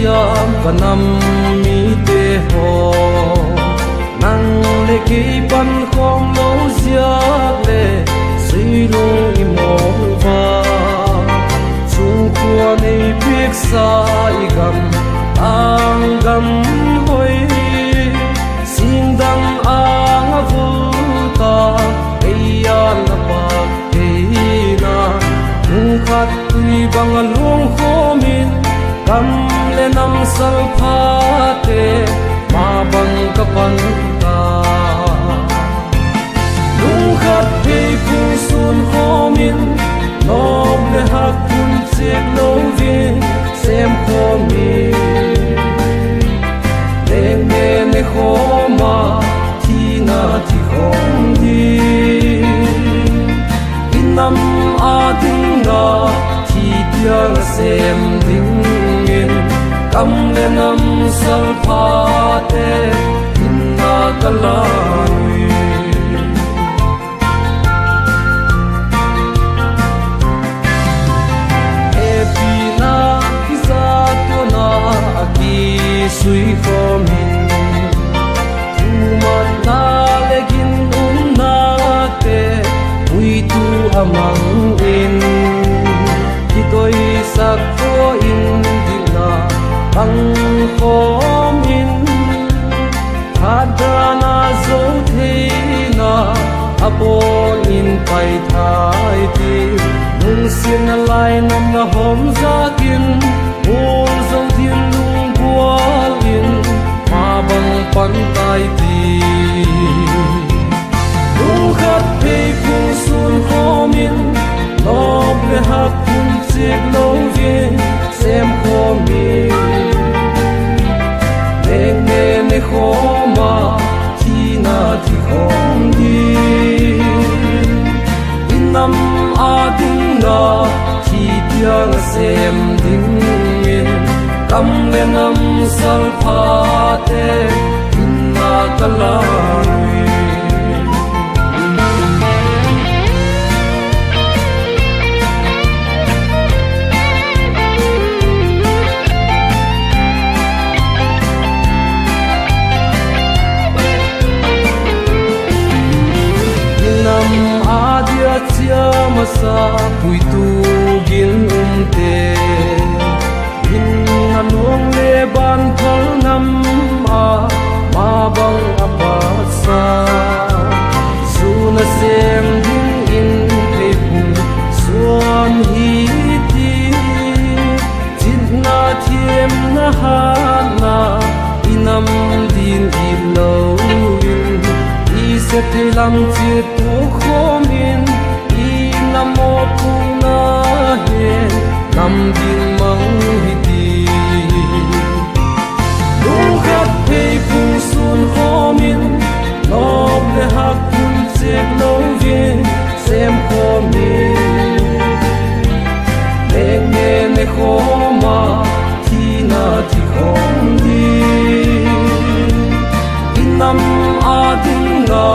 siam kanam mi te ho nang le ki pan khom lo zia le sui lu i mo va chung khua nei pik sa i gam ang gam hoi sing dang ang vu ta eya na pa te na mu khat tui bang luang khomin kam le nam sal pha te ma bang ka pan ta lung khat pe pu sun khomin nom le hak kun chek lo vi sem khomin leng ne ne khoma thi na thi khom di inam a ding na thi tiang sem ding in kam le nam sal pha te inna kalani epina za to na aki sui khomin tumat na legin na te ui tu amang in kitoi sak ko in dina bang khom in hadrana zo theina abon in pai thai ti nung sin lai nam na hom zakin ul zong tin lung bual in ma bang pan tai ti lung khat pe pu sun khomin lob le hak kun chek lo vi sem khomin leng ne ne khoma thi na thi khom di inam a ding na thi tiang sem ding in kam le nam sal pha te inna kalani masa pui tu gin te in anong le ban thal nam a ma bang apa sa su na sem ding in le pu suam hi ti jin na thiem na ha na inam din i lo in i se te lam chi tu khom in nam mô pu na he nam ding mang hi ti lung khat pe pu sun khomin lob le hak kun chek lo vi sem khomin leng ne ne khoma thi na thi khom di inam a ding na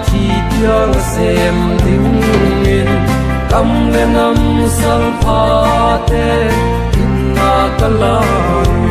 thi tiang sem ding in kam le nam sal pha te inna kalani